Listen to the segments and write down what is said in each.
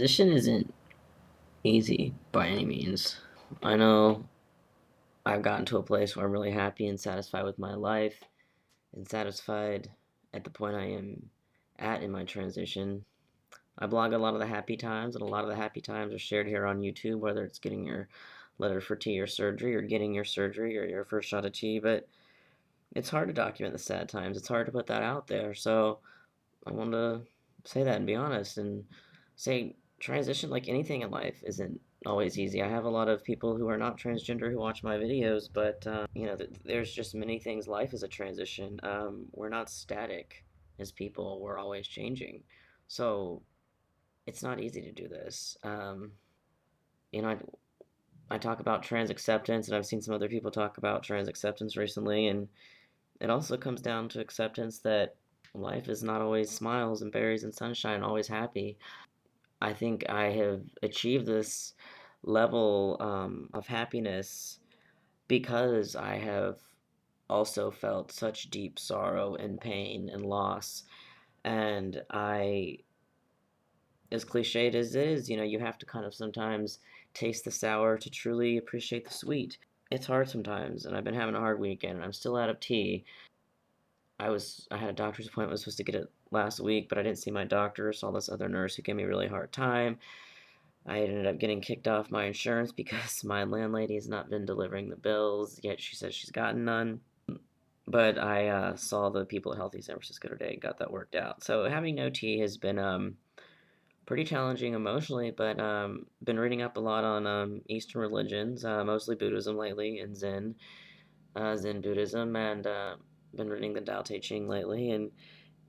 Transition isn't easy by any means. I know I've gotten to a place where I'm really happy and satisfied with my life and satisfied at the point I am at in my transition. I blog a lot of the happy times, and a lot of the happy times are shared here on YouTube, whether it's getting your letter for tea or surgery, or getting your surgery, or your first shot of tea. But it's hard to document the sad times. It's hard to put that out there. So I want to say that and be honest and say transition, like anything in life, isn't always easy. I have a lot of people who are not transgender who watch my videos, but there's just many things. Life is a transition. We're not static as people. We're always changing. So it's not easy to do this. You know, I talk about trans acceptance, and I've seen some other people talk about trans acceptance recently, and it also comes down to acceptance that life is not always smiles and berries and sunshine, always happy. I think I have achieved this level of happiness because I have also felt such deep sorrow and pain and loss. And as cliched as it is, you have to kind of sometimes taste the sour to truly appreciate the sweet. It's hard sometimes, and I've been having a hard weekend, and I'm still out of tea. I had a doctor's appointment, I was supposed to get it last week, but I didn't see my doctor. Saw this other nurse who gave me a really hard time. I ended up getting kicked off my insurance because my landlady has not been delivering the bills, yet she says she's gotten none. But I saw the people at Healthy San Francisco today and got that worked out. So having no tea has been pretty challenging emotionally, but been reading up a lot on Eastern religions, mostly Buddhism lately, and Zen Buddhism, and been reading the Tao Te Ching lately, and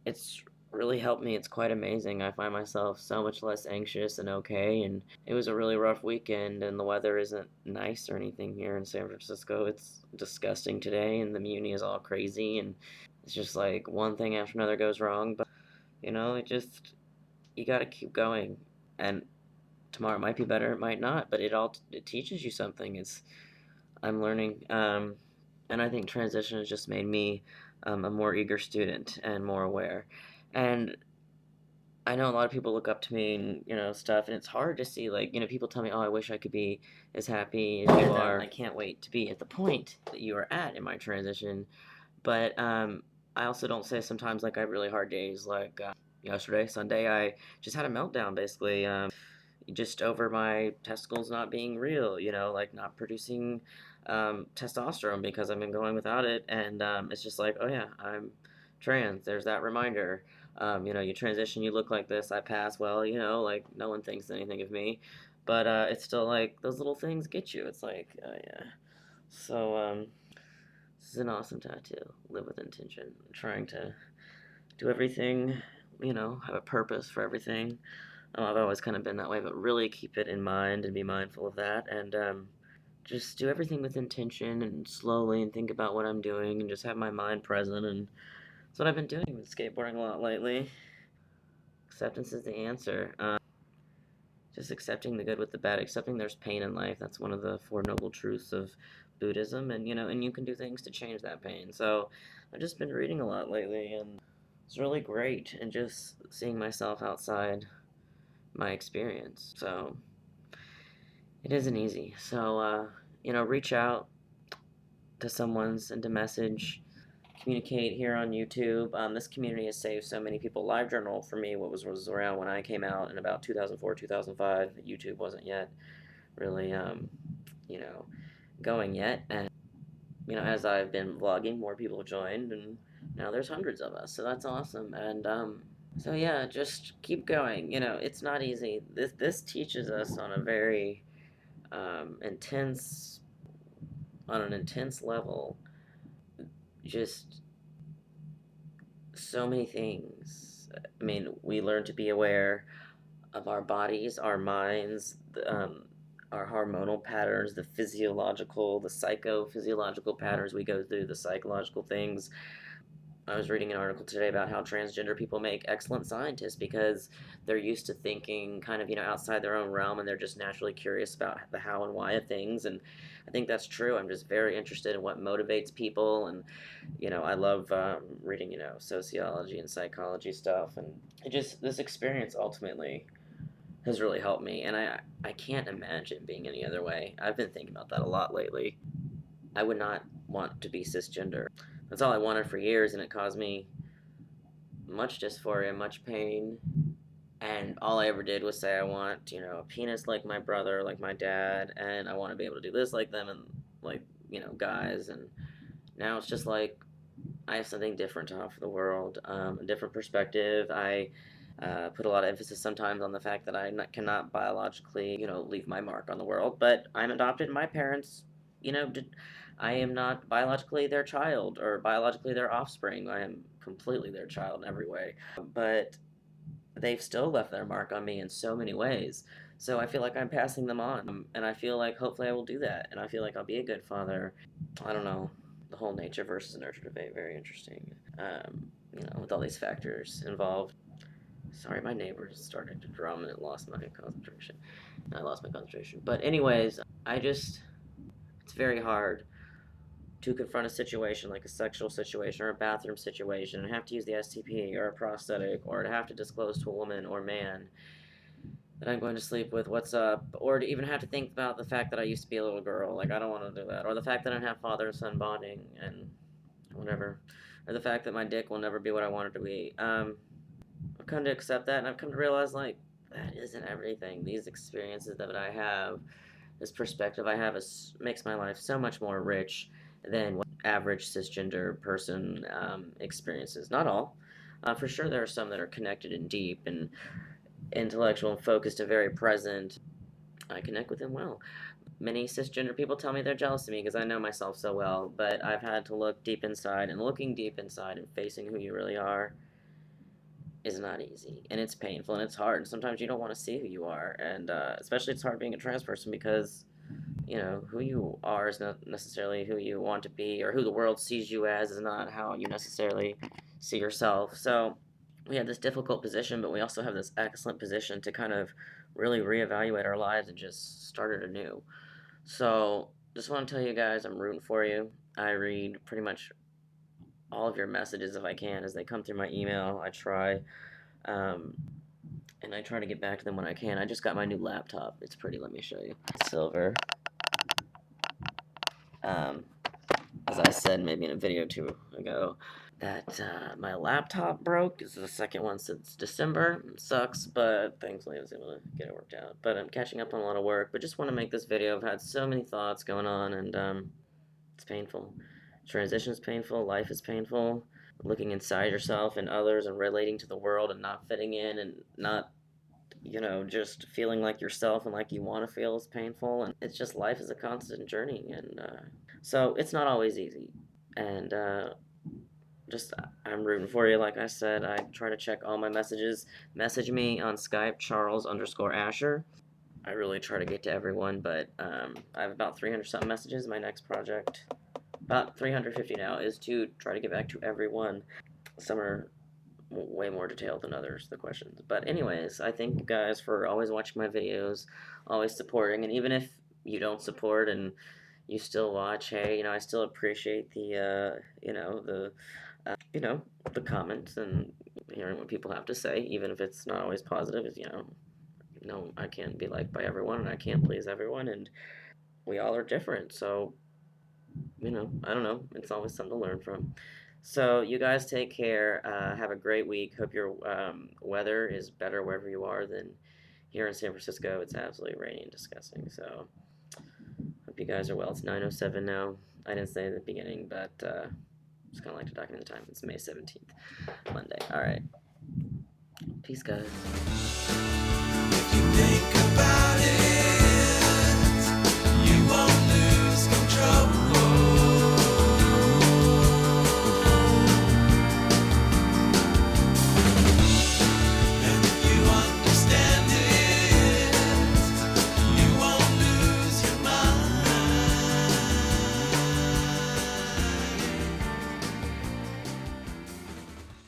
it's really helped me. It's quite amazing. I find myself so much less anxious and okay. And it was a really rough weekend, and the weather isn't nice or anything here in San Francisco. It's disgusting today, and the muni is all crazy, and it's just like one thing after another goes wrong. But it just you got to keep going. And tomorrow might be better, it might not, but it teaches you something. I'm learning, and I think transition has just made me a more eager student and more aware. And I know a lot of people look up to me and stuff, and it's hard to see, like, people tell me, "Oh, I wish I could be as happy as you are." I can't wait to be at the point that you are at in my transition. But I also don't say sometimes, like, I have really hard days, like yesterday, Sunday, I just had a meltdown basically. Just over my testicles not being real, like not producing testosterone because I've been going without it. And it's just like, oh yeah, I'm trans. There's that reminder. You transition, you look like this, I pass well, like no one thinks anything of me. But it's still like those little things get you. It's like, oh yeah. So, this is an awesome tattoo. Live with intention. I'm trying to do everything, have a purpose for everything. I've always kind of been that way, but really keep it in mind and be mindful of that. And just do everything with intention and slowly and think about what I'm doing and just have my mind present. And that's what I've been doing with skateboarding a lot lately. Acceptance is the answer. Just accepting the good with the bad, accepting there's pain in life. That's one of the Four Noble Truths of Buddhism. And, and you can do things to change that pain. So I've just been reading a lot lately, and it's really great. And just seeing myself outside my experience. So it isn't easy. So, reach out to someone, send a message, communicate here on YouTube. This community has saved so many people. LiveJournal for me, what was around when I came out in about 2004, 2005. YouTube wasn't yet really, you know, going yet. And, as I've been vlogging, more people have joined, and now there's hundreds of us. So that's awesome. And, so yeah, just keep going. It's not easy. This teaches us intense on an intense level, just so many things. I mean, we learn to be aware of our bodies, our minds, our hormonal patterns, the physiological, the psychophysiological patterns we go through, the psychological things. I was reading an article today about how transgender people make excellent scientists because they're used to thinking kind of, outside their own realm, and they're just naturally curious about the how and why of things. And I think that's true. I'm just very interested in what motivates people. And, I love reading, sociology and psychology stuff. And this experience ultimately has really helped me, and I can't imagine being any other way. I've been thinking about that a lot lately. I would not want to be cisgender. That's all I wanted for years, and it caused me much dysphoria, much pain, and all I ever did was say I want, a penis like my brother, like my dad, and I want to be able to do this like them, and like, guys. And now it's just like I have something different to offer the world, a different perspective. I put a lot of emphasis sometimes on the fact that cannot biologically, leave my mark on the world, but I'm adopted. My parents, I am not biologically their child or biologically their offspring. I am completely their child in every way. But they've still left their mark on me in so many ways. So I feel like I'm passing them on, and I feel like hopefully I will do that, and I feel like I'll be a good father. I don't know, the whole nature versus nurture debate, very interesting. With all these factors involved. Sorry, my neighbors started to drum and it lost my concentration. I lost my concentration. But anyways, it's very hard to confront a situation like a sexual situation or a bathroom situation and have to use the STP or a prosthetic or to have to disclose to a woman or man that I'm going to sleep with what's up, or to even have to think about the fact that I used to be a little girl. Like, I don't want to do that. Or the fact that I don't have father and son bonding and whatever. Or the fact that my dick will never be what I want it to be. I've come to accept that, and I've come to realize, like, that isn't everything. These experiences that I have, this perspective I have, makes my life so much more rich than what average cisgender person experiences. Not all. For sure, there are some that are connected and deep and intellectual and focused and very present. I connect with them well. Many cisgender people tell me they're jealous of me because I know myself so well, but I've had to look deep inside, and looking deep inside and facing who you really are is not easy, and it's painful, and it's hard, and sometimes you don't want to see who you are, and especially it's hard being a trans person because who you are is not necessarily who you want to be, or who the world sees you as is not how you necessarily see yourself. So we have this difficult position, but we also have this excellent position to kind of really reevaluate our lives and just start it anew. So just want to tell you guys I'm rooting for you. I read pretty much all of your messages if I can as they come through my email. I try. Um, and I try to get back to them when I can. I just got my new laptop. It's pretty, let me show you. It's silver. Um, as I said maybe in a video or two ago, that my laptop broke. This is the second one since December. It sucks, but thankfully I was able to get it worked out. But I'm catching up on a lot of work, but just want to make this video. I've had so many thoughts going on, and it's painful. Transition is painful. Life is painful. Looking inside yourself and others and relating to the world and not fitting in and not just feeling like yourself and like you want to feel is painful. And it's just life is a constant journey. And so it's not always easy. And just I'm rooting for you. Like I said, I try to check all my messages. Message me on Skype, Charles_Asher. I really try to get to everyone, but I have about 300 something messages. My next project, about 350 now, is to try to get back to everyone. Some are way more detailed than others, the questions. But anyways, I thank you guys for always watching my videos, always supporting, and even if you don't support and you still watch, hey, I still appreciate the comments and hearing what people have to say, even if it's not always positive. Is no, I can't be liked by everyone, and I can't please everyone, and we all are different. So I don't know. It's always something to learn from. So you guys take care. Have a great week. Hope your weather is better wherever you are than here in San Francisco. It's absolutely rainy and disgusting. So hope you guys are well. It's 9:07 now. I didn't say it at the beginning, but just kind of like to document the time. It's May 17th, Monday. All right. Peace, guys.